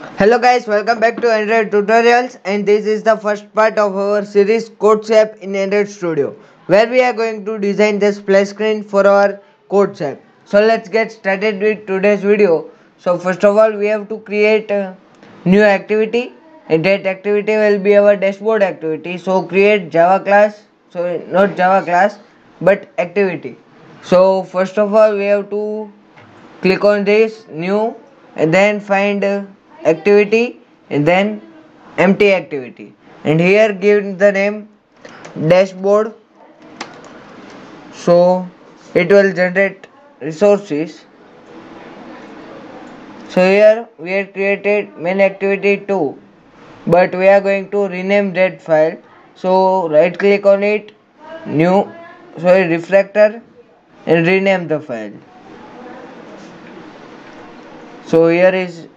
Hello guys, welcome back to Android Tutorials, and this is the first part of our series CodeShap in Android Studio, where we are going to design the splash screen for our CodeShap. So let's get started with today's video. So first of all we have to create a new activity, and that activity will be our dashboard activity. So create Java class, so not Java class but activity. So first of all we have to click on this new and then find activity and then empty activity, and here give the name dashboard, so it will generate resources. So here we have created main activity 2, but we are going to rename that file. So right click on it, new, sorry, refactor, and rename the file. So here is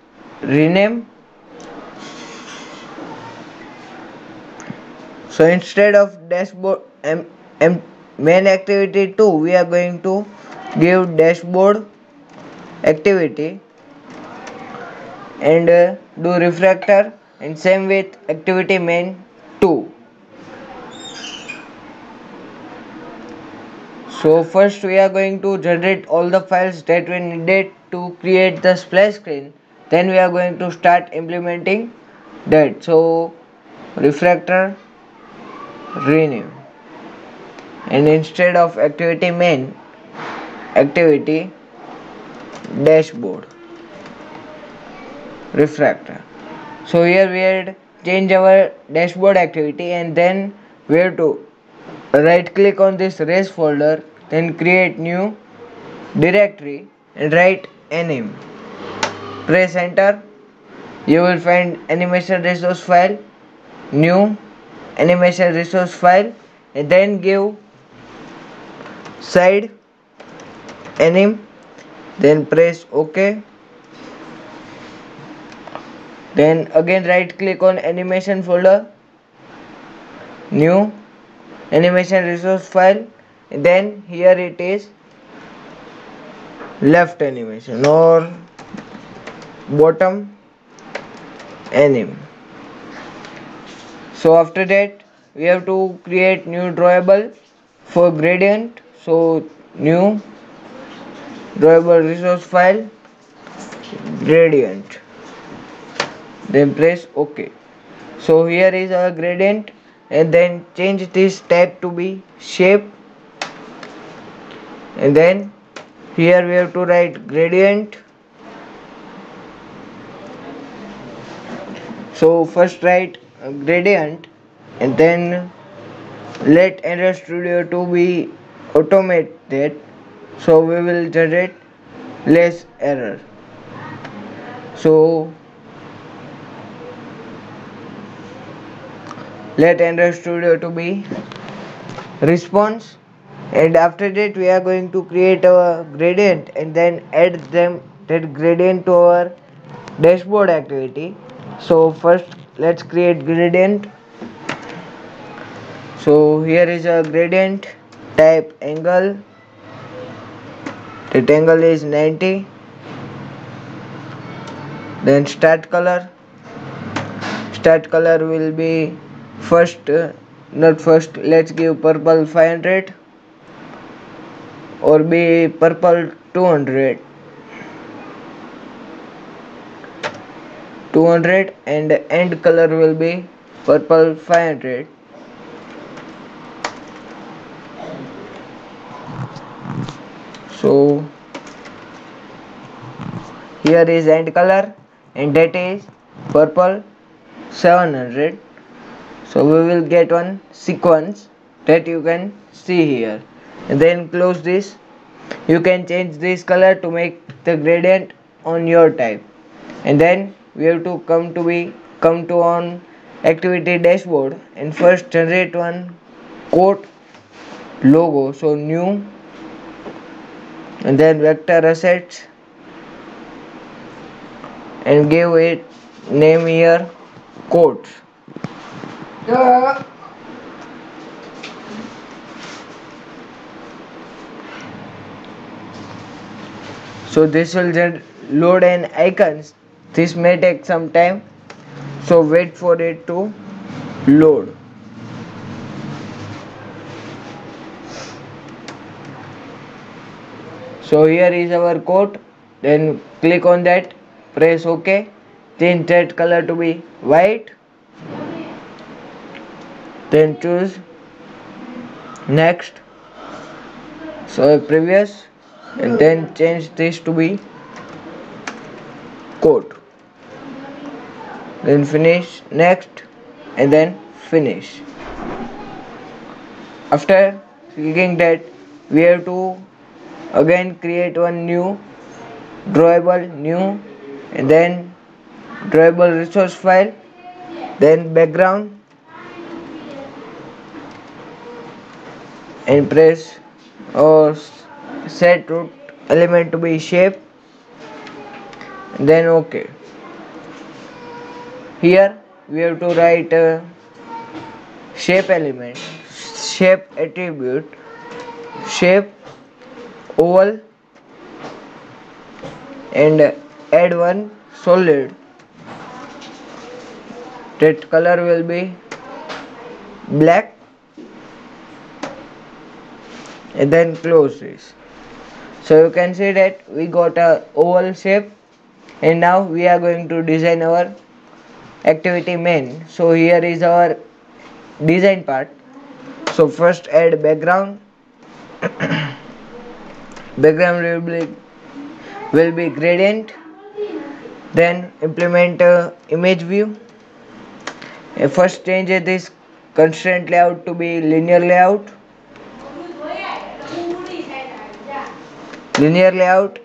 rename. So instead of dashboard main activity 2, we are going to give dashboard activity and do refactor, and same with activity main 2. So first we are going to generate all the files that we needed to create the splash screen. Then we are going to start implementing that. So refactor, renew, and instead of activity main, activity dashboard refactor. So here we had change our dashboard activity, and then we have to right click on this res folder, then create new directory and write name. Press enter. You will find animation resource file, new animation resource file, and then give side anim, then press ok. Then again right click on animation folder, new animation resource file, and then here it is left animation or bottom anim. So after that we have to create new drawable for gradient. So new drawable resource file, gradient, then press ok. So here is our gradient, and then change this type to be shape, and then here we have to write gradient. So first write gradient, and then let Android Studio to be automate that, so we will generate less error. So let Android Studio to be response, and after that we are going to create a gradient and then add them that gradient to our dashboard activity. So first let's create gradient. So here is a gradient, type angle, that angle is 90, then start color will be first, not first, let's give purple 500 or be purple 200, and end color will be purple 500. So here is end color, and that is purple 700. So we will get one sequence that you can see here, and then close this. You can change this color to make the gradient on your type, and then we have to come to on activity dashboard, and first generate one quote logo. So new, and then vector assets, and give it name here quotes. So this will load an icons This may take some time, so wait for it to load. So here is our code, then click on that, press OK, change that color to be white, then choose next, so previous, and then change this to be code, then finish next, and then finish. After clicking that, we have to again create one new drawable new, and then drawable resource file, then background, and press or set root element to be shape, then OK. Here we have to write shape element, shape attribute, shape oval, and add one solid. That color will be black, and then close this. So you can see that we got a oval shape, and now we are going to design our activity main. So here is our design part. So first add background. Background will be gradient, then implement image view. First change this constraint layout to be linear layout,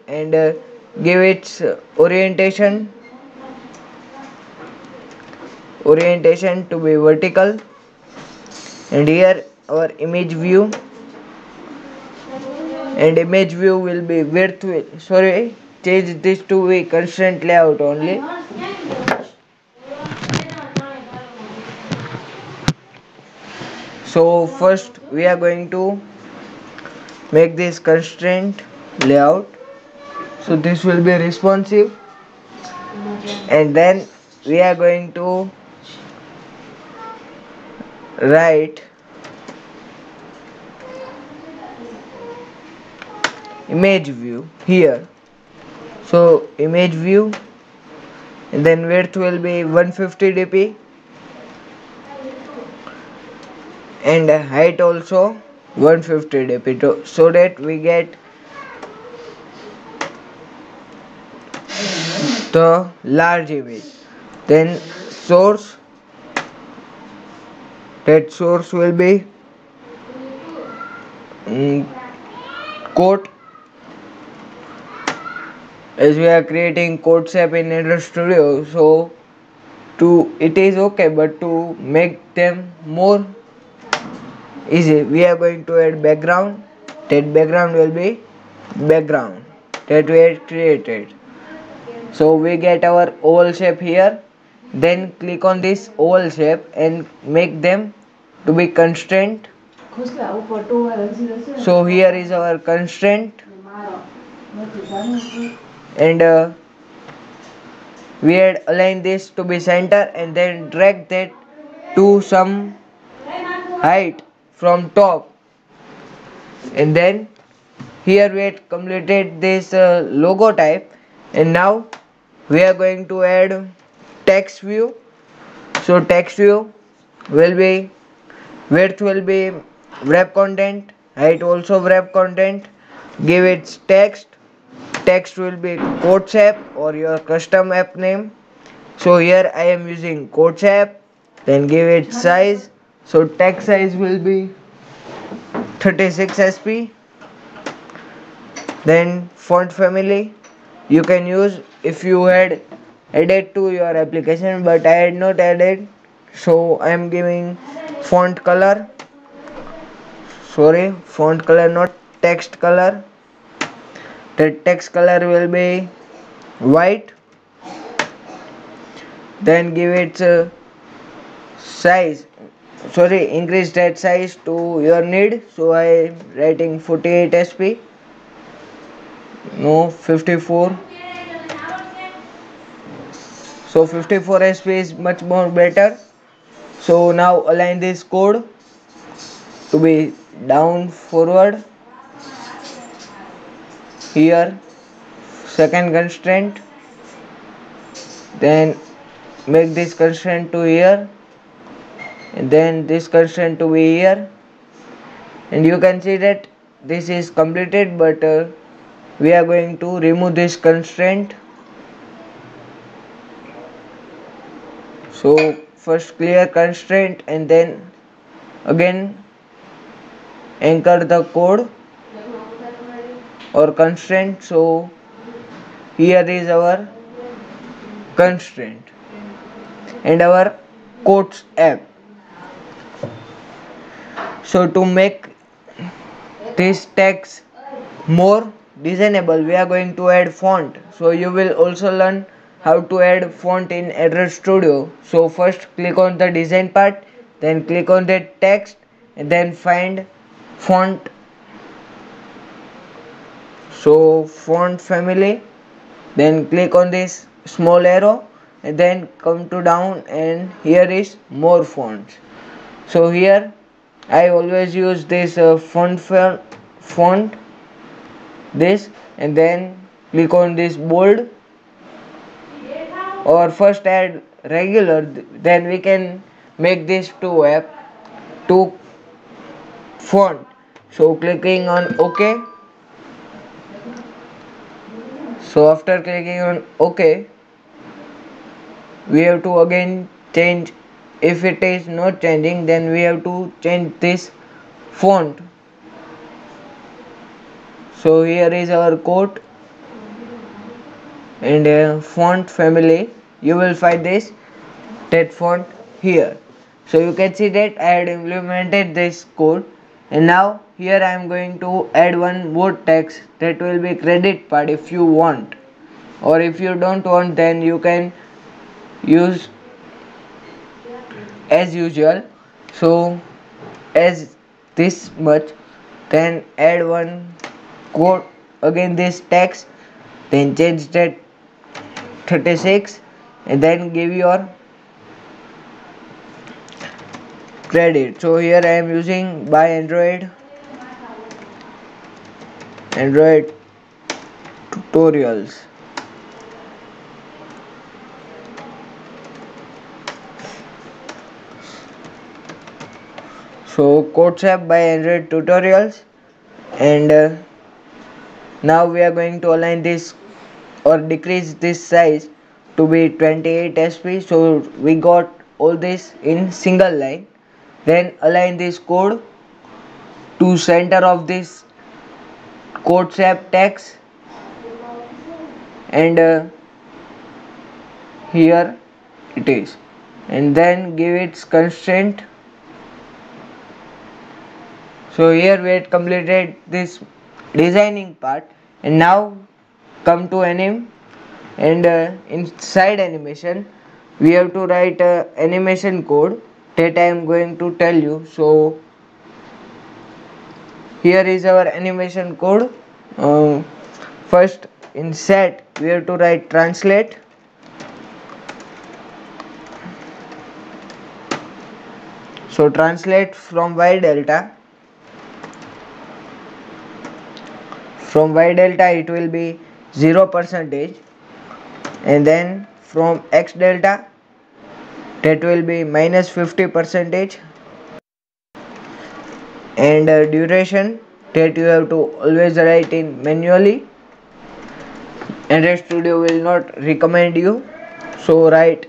and give its orientation to be vertical, and here our image view, and image view will be width change this to be constraint layout only. So first we are going to make this constraint layout, so this will be responsive, and then we are going to write image view here. So image view, and then width will be 150 dp, and height also 150 dp, so that we get the large image. Then source, that source will be quote, as we are creating quotes app in Android Studio, so it is okay, but to make them more easy, we are going to add background. That background will be background that we had created. So we get our oval shape here, then click on this oval shape and make them to be constraint. So here is our constraint, and we had aligned this to be center, and then drag that to some height from top, and then here we had completed this logo type, and now we are going to add text view. So text view will be width will be wrap content, height also wrap content, give its text will be quotes app or your custom app name. So here I am using quotes app, then give it size. So text size will be 36 sp. Then font family you can use if you had added to your application, but I had not added, so I am giving font color, not text color. The text color will be white, then give it size, increase that size to your need. So I am writing 48 sp, no 54, So 54 SP is much more better. So now align this code to be down forward. Here second constraint, then make this constraint to here, and then this constraint to be here, and you can see that this is completed, but we are going to remove this constraint. So first clear constraint and then again anchor the code or constraint. So here is our constraint and our quotes app. So to make this text more designable, we are going to add font. So you will also learn how to add font in Android Studio. So first click on the design part, then click on the text and then find font. So font family, then click on this small arrow and then come to down, and here is more fonts. So here I always use this font this, and then click on this bold, or first add regular, then we can make this to font. So clicking on OK. So after clicking on OK, we have to again change. If it is not changing, then we have to change this font. So here is our quote and font family. You will find this text font here. So you can see that I had implemented this code, and now here I am going to add one more text that will be credit part if you want, or if you don't want, then you can use as usual. So as this much, then add one quote again this text, then change that 36 and then give your credit. So here I am using by Android tutorials. So Quotes app by Android tutorials, and now we are going to align this or decrease this size to be 28 SP. So we got all this in single line. Then align this code to center of this Quotes app text, and here it is, and then give its constraint. So here we had completed this designing part, and now come to anim, and inside animation we have to write animation code that I am going to tell you. So here is our animation code. First in set we have to write translate. So translate from y delta. From y delta it will be 0%, and then from x delta that will be minus 50%, and duration that you have to always write in manually. Android Studio will not recommend you, so write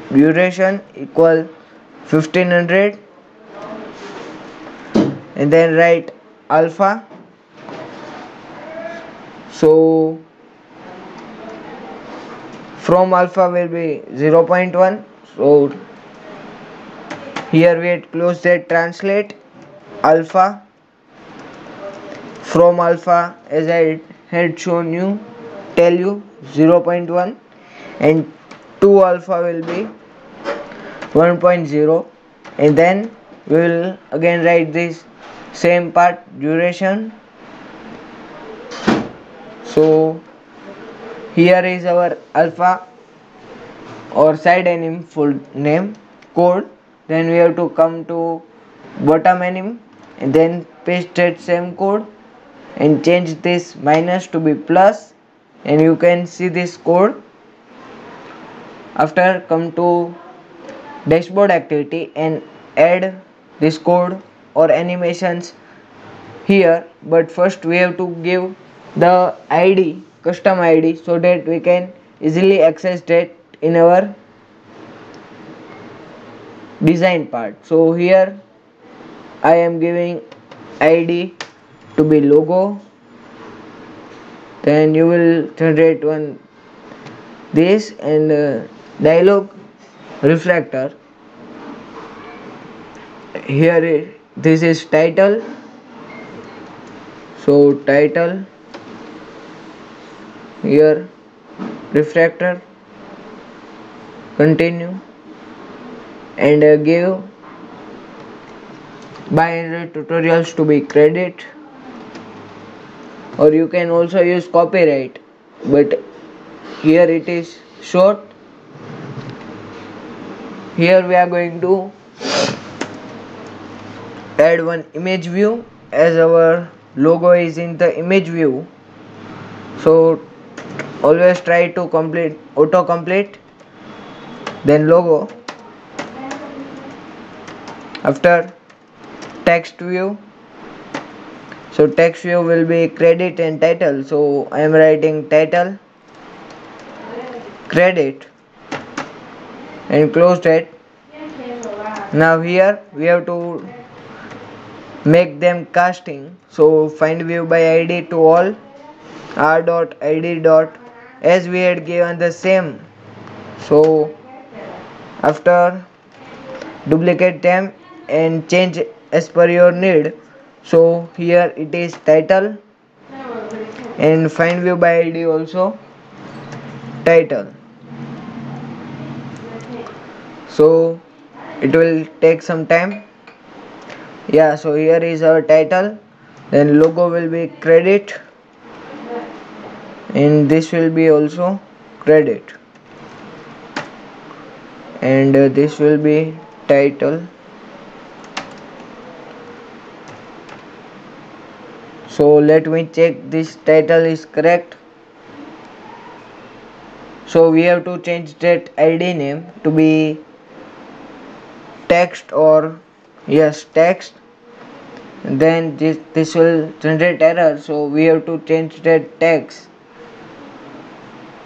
duration equal 1500, and then write alpha. So from alpha will be 0.1. So here we had close that translate alpha. From alpha, as I had shown you, tell you 0.1, and to alpha will be 1.0, and then we will again write this same part duration. So here is our alpha or side anim full name code. Then we have to come to bottom anim and then paste that same code and change this minus to be plus, and you can see this code. After come to dashboard activity and add this code or animations here, but first we have to give the id, custom id, so that we can easily access that in our design part. So here I am giving id to be logo. Then you will generate one this and dialog reflector. Here this is title, so title, here refractor, continue, and give by Android tutorials to be credit, or you can also use copyright, but here it is short. Here we are going to add one image view, as our logo is in the image view, so always try to complete auto complete, then logo. After text view, so text view will be credit and title, so I am writing title, credit, and close that. Now here we have to make them casting, so find view by id to all, r.id. As we had given the same, so after duplicate them and change as per your need. So here it is title, and find view by id also title. So it will take some time. Yeah, so here is our title, then logo will be credit, and this will be also credit, and this will be title. So let me check this title is correct. So we have to change that id name to be text, or yes, text. Then this will generate error, so we have to change that text.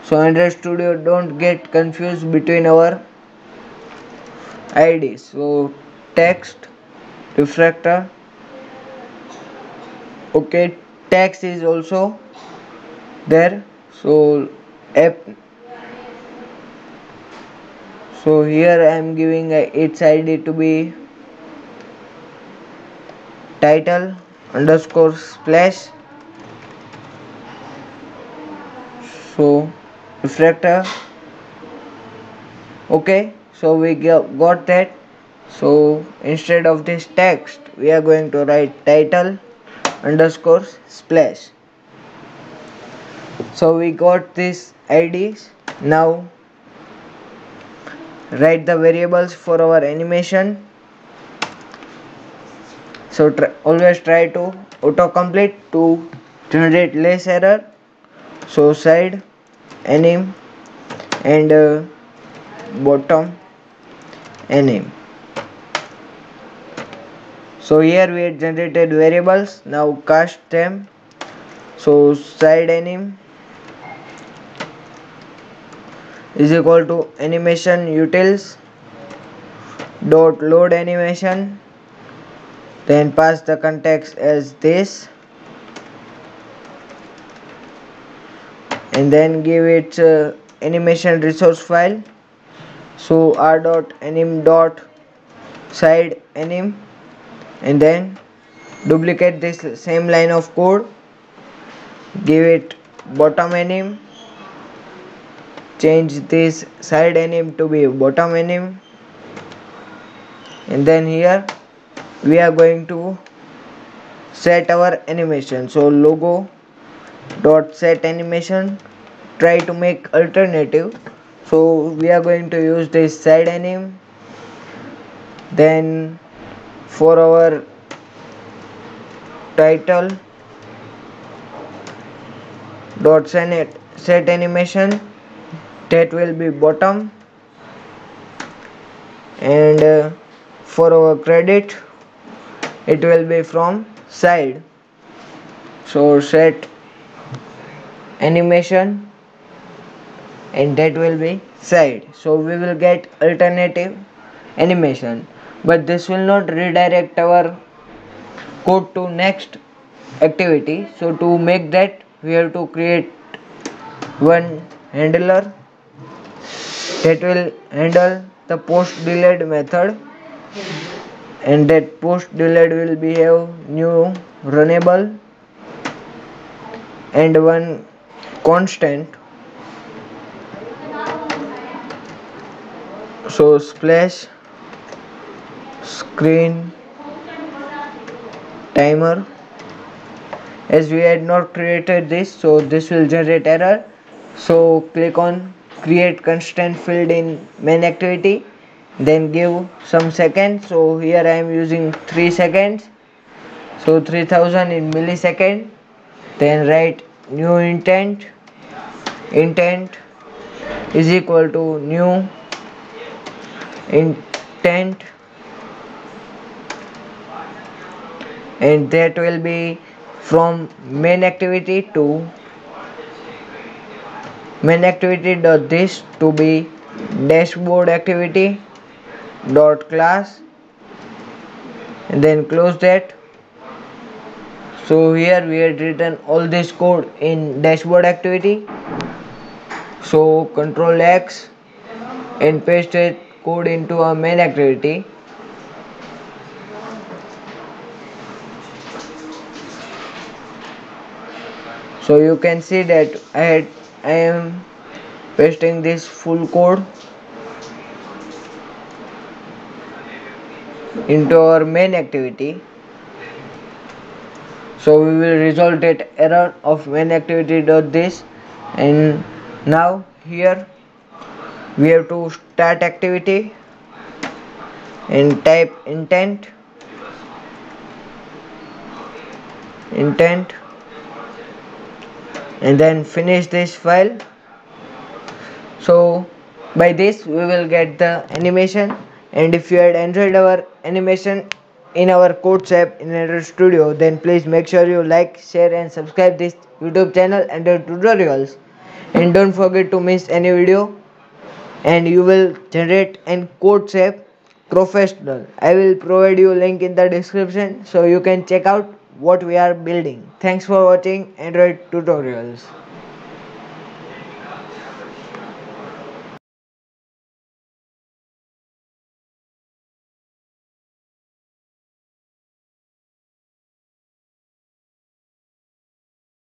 So Android Studio don't get confused between our IDs. So text, refractor, okay, text is also there. So app. So here I am giving its ID to be title underscore splash. So refractor, okay, so we got that. So instead of this text we are going to write title underscore splash. So we got this IDs. Now write the variables for our animation. So always try to autocomplete to generate less error. So side anim and bottom anim. So here we had generated variables. Now cast them. So side anim is equal to animation utils dot load animation, then pass the context as this, and then give it animation resource file. So r.anim.side anim, and then duplicate this same line of code, give it bottom anim, change this side anim to be bottom anim, and then here we are going to set our animation. So logo dot set animation, try to make alternative. So we are going to use this side anim. Then for our title dot set animation, that will be bottom, and for our credit it will be from side. So set animation, and that will be side. So we will get alternative animation, but this will not redirect our code to next activity. So to make that, we have to create one handler that will handle the post delayed method, and that post delayed will be have new runnable and one constant. So splash screen timer, as we had not created this, so this will generate error. So click on create constant field in main activity, then give some seconds. So here I am using 3 seconds, so 3000 in millisecond. Then write new intent is equal to new intent, and that will be from main activity to main activity dot this to be dashboard activity dot class, and then close that. So here we had written all this code in dashboard activity. So Control X and paste it code into our main activity. So you can see that I am pasting this full code into our main activity. So we will resolve that error of main activity dot this, and now here we have to start activity and type intent, and then finish this file. So by this we will get the animation, and if you had enjoyed our animation in our Codes app in Android Studio, then please make sure you like, share and subscribe this YouTube channel Android Tutorials, and don't forget to miss any video, and you will generate an Codes app professional. I will provide you link in the description so you can check out what we are building. Thanks for watching Android Tutorials.